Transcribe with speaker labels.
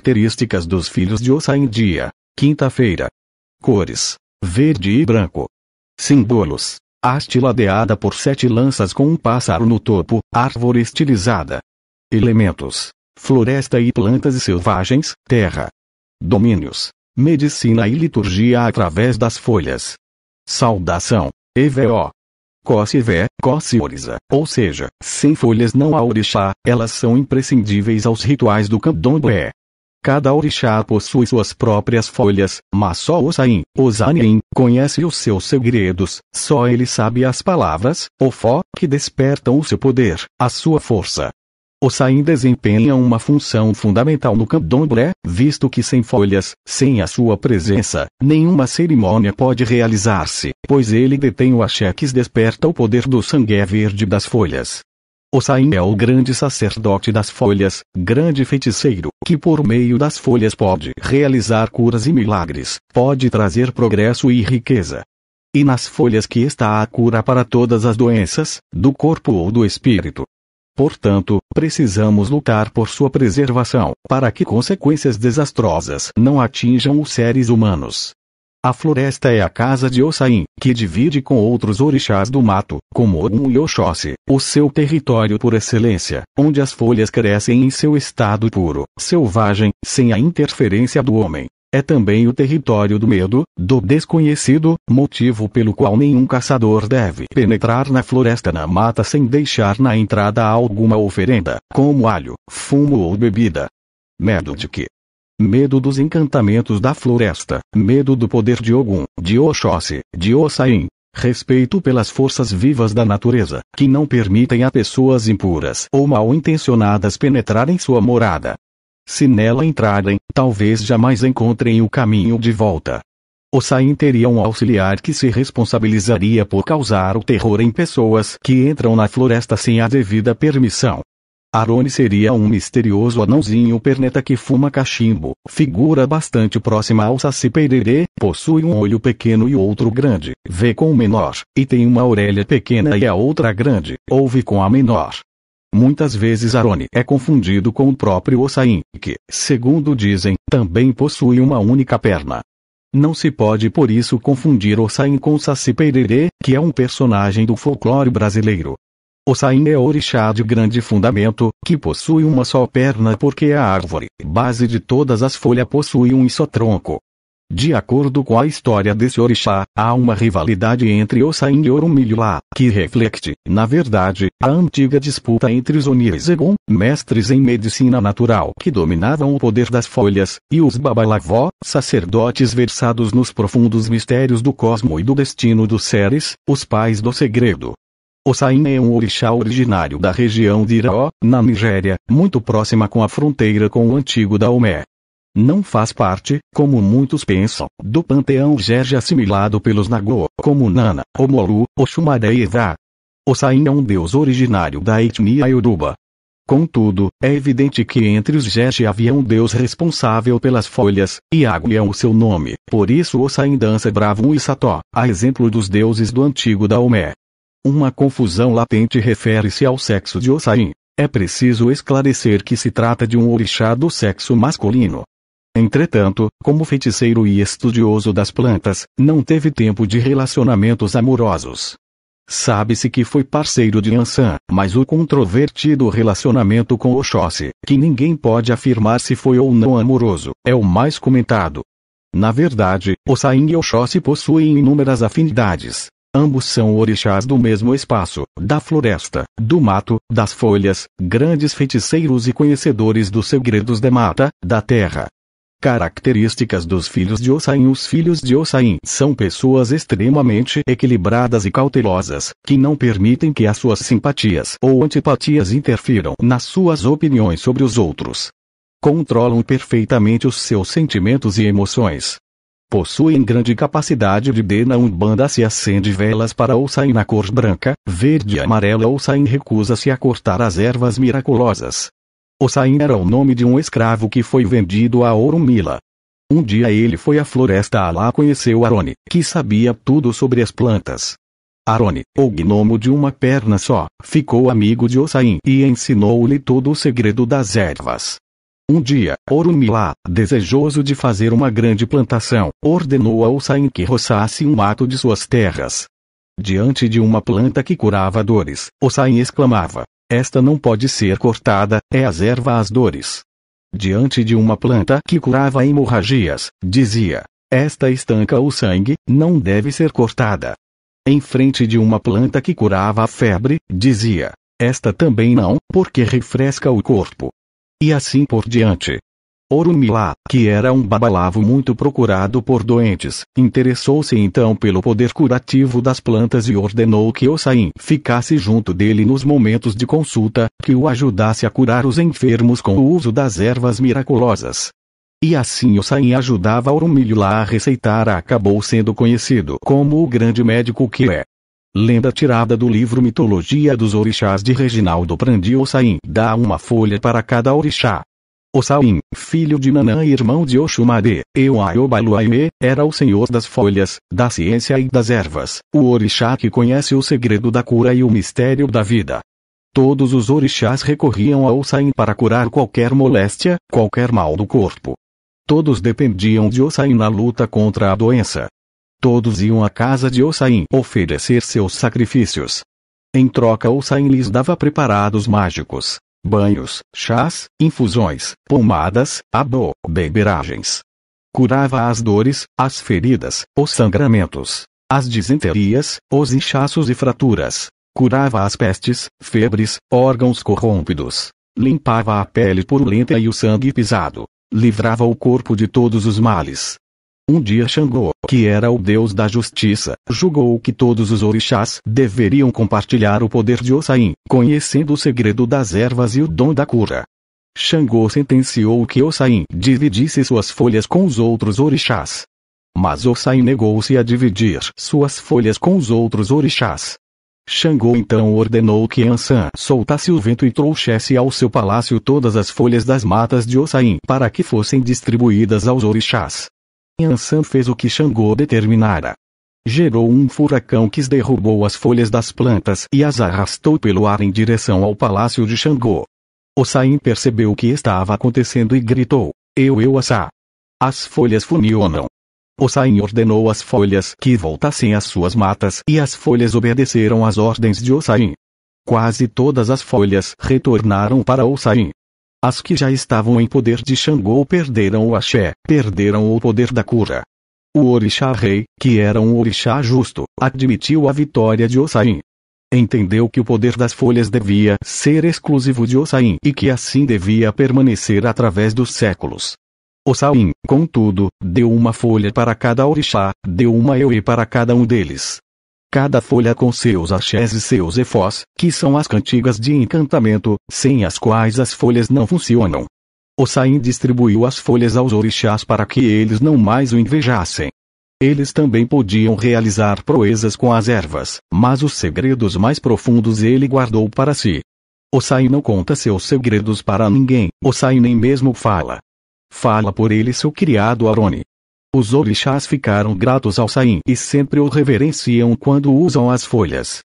Speaker 1: Características dos filhos de Ossain dia. Quinta-feira. Cores: verde e branco. Símbolos: haste ladeada por 7 lanças com um pássaro no topo, árvore estilizada. Elementos: floresta e plantas selvagens, terra. Domínios: medicina e liturgia através das folhas. Saudação: EVO. Cossivé, Cossioriza, ou seja, sem folhas não há orixá, elas são imprescindíveis aos rituais do candomblé. Cada orixá possui suas próprias folhas, mas só Ossain, Osanin, conhece os seus segredos, só ele sabe as palavras, Ofó, que despertam o seu poder, a sua força. Ossain desempenha uma função fundamental no candomblé, visto que sem folhas, sem a sua presença, nenhuma cerimônia pode realizar-se, pois ele detém o axé que desperta o poder do sangue verde das folhas. Ossain é o grande sacerdote das folhas, grande feiticeiro, que por meio das folhas pode realizar curas e milagres, pode trazer progresso e riqueza. E nas folhas que está a cura para todas as doenças, do corpo ou do espírito. Portanto, precisamos lutar por sua preservação, para que consequências desastrosas não atinjam os seres humanos. A floresta é a casa de Ossain, que divide com outros orixás do mato, como Ogum e Oxóssi, o seu território por excelência, onde as folhas crescem em seu estado puro, selvagem, sem a interferência do homem. É também o território do medo, do desconhecido, motivo pelo qual nenhum caçador deve penetrar na floresta na mata sem deixar na entrada alguma oferenda, como alho, fumo ou bebida. Medo de quê? Medo dos encantamentos da floresta, medo do poder de Ogum, de Oxóssi, de Ossain. Respeito pelas forças vivas da natureza, que não permitem a pessoas impuras ou mal intencionadas penetrarem sua morada. Se nela entrarem, talvez jamais encontrem o caminho de volta. Ossain teria um auxiliar que se responsabilizaria por causar o terror em pessoas que entram na floresta sem a devida permissão. Aroni seria um misterioso anãozinho perneta que fuma cachimbo, figura bastante próxima ao Saci Pererê, possui um olho pequeno e outro grande, vê com o menor, e tem uma orelha pequena e a outra grande, ouve com a menor. Muitas vezes Aroni é confundido com o próprio Ossain, que, segundo dizem, também possui uma única perna. Não se pode por isso confundir Ossain com Saci Pererê, que é um personagem do folclore brasileiro. Ossain é orixá de grande fundamento, que possui uma só perna porque a árvore, base de todas as folhas possui um só tronco. De acordo com a história desse orixá, há uma rivalidade entre Ossain e Orunmila, que reflete, na verdade, a antiga disputa entre os Onis e Ogum, mestres em medicina natural que dominavam o poder das folhas, e os Babalawó, sacerdotes versados nos profundos mistérios do cosmo e do destino dos seres, os pais do segredo. Ossain é um orixá originário da região de Iraó, na Nigéria, muito próxima com a fronteira com o antigo Daomé. Não faz parte, como muitos pensam, do panteão Jerje assimilado pelos Nagô, como Nana, Omolu, Oxumaré e Evá. Ossain é um deus originário da etnia Yoruba. Contudo, é evidente que entre os Jerje havia um deus responsável pelas folhas, Iago é o seu nome, por isso Ossain dança bravo e Sató, a exemplo dos deuses do antigo Daomé. Uma confusão latente refere-se ao sexo de Ossain. É preciso esclarecer que se trata de um orixá do sexo masculino. Entretanto, como feiticeiro e estudioso das plantas, não teve tempo de relacionamentos amorosos. Sabe-se que foi parceiro de Ansan, mas o controvertido relacionamento com Oxóssi, que ninguém pode afirmar se foi ou não amoroso, é o mais comentado. Na verdade, Ossain e Oxóssi possuem inúmeras afinidades. Ambos são orixás do mesmo espaço, da floresta, do mato, das folhas, grandes feiticeiros e conhecedores dos segredos da mata, da terra. Características dos filhos de Ossain. Os filhos de Ossain são pessoas extremamente equilibradas e cautelosas, que não permitem que as suas simpatias ou antipatias interfiram nas suas opiniões sobre os outros. Controlam perfeitamente os seus sentimentos e emoções. Possuem grande capacidade de na Umbanda se acende velas para Ossain na cor branca, verde e amarela. Ossain recusa-se a cortar as ervas miraculosas. Ossain era o nome de um escravo que foi vendido a Orunmila. Um dia ele foi à floresta lá conheceu Aroni, que sabia tudo sobre as plantas. Aroni, o gnomo de uma perna só, ficou amigo de Ossain e ensinou-lhe todo o segredo das ervas. Um dia, Orunmila, desejoso de fazer uma grande plantação, ordenou a Osain que roçasse um mato de suas terras. Diante de uma planta que curava dores, Osain exclamava: esta não pode ser cortada, é as ervas às dores. Diante de uma planta que curava hemorragias, dizia: esta estanca o sangue, não deve ser cortada. Em frente de uma planta que curava a febre, dizia: esta também não, porque refresca o corpo. E assim por diante. Orunmila, que era um babalavo muito procurado por doentes, interessou-se então pelo poder curativo das plantas e ordenou que Osain ficasse junto dele nos momentos de consulta, que o ajudasse a curar os enfermos com o uso das ervas miraculosas. E assim Osain ajudava Orunmila a receitar. Acabou sendo conhecido como o grande médico que é. Lenda tirada do livro Mitologia dos Orixás de Reginaldo Prandi. Osain dá uma folha para cada orixá. Osain, filho de Nanã e irmão de Oxumade, Euaiobaluaime, era o senhor das folhas, da ciência e das ervas, o orixá que conhece o segredo da cura e o mistério da vida. Todos os orixás recorriam a Osain para curar qualquer moléstia, qualquer mal do corpo. Todos dependiam de Osain na luta contra a doença. Todos iam à casa de Osain oferecer seus sacrifícios. Em troca, Osain lhes dava preparados mágicos, banhos, chás, infusões, pomadas, beberagens. Curava as dores, as feridas, os sangramentos, as disenterias, os inchaços e fraturas. Curava as pestes, febres, órgãos corrompidos. Limpava a pele purulenta e o sangue pisado. Livrava o corpo de todos os males. Um dia Xangô, que era o deus da justiça, julgou que todos os orixás deveriam compartilhar o poder de Osain, conhecendo o segredo das ervas e o dom da cura. Xangô sentenciou que Osain dividisse suas folhas com os outros orixás. Mas Osain negou-se a dividir suas folhas com os outros orixás. Xangô então ordenou que Ansan soltasse o vento e trouxesse ao seu palácio todas as folhas das matas de Osain para que fossem distribuídas aos orixás. Ansan fez o que Xangô determinara. Gerou um furacão que derrubou as folhas das plantas e as arrastou pelo ar em direção ao palácio de Xangô. Osain percebeu o que estava acontecendo e gritou: Assá! As folhas funcionam. Osain ordenou às folhas que voltassem às suas matas e as folhas obedeceram às ordens de Osain. Quase todas as folhas retornaram para Osain. As que já estavam em poder de Xangô perderam o axé, perderam o poder da cura. O orixá-rei, que era um orixá justo, admitiu a vitória de Osain. Entendeu que o poder das folhas devia ser exclusivo de Osain e que assim devia permanecer através dos séculos. Osain, contudo, deu uma folha para cada orixá, deu uma ewe para cada um deles. Cada folha com seus axés e seus efós, que são as cantigas de encantamento, sem as quais as folhas não funcionam. Osain distribuiu as folhas aos orixás para que eles não mais o invejassem. Eles também podiam realizar proezas com as ervas, mas os segredos mais profundos ele guardou para si. Osain não conta seus segredos para ninguém, Osain nem mesmo fala. Fala por ele seu criado Aroni. Os orixás ficaram gratos ao Osain e sempre o reverenciam quando usam as folhas.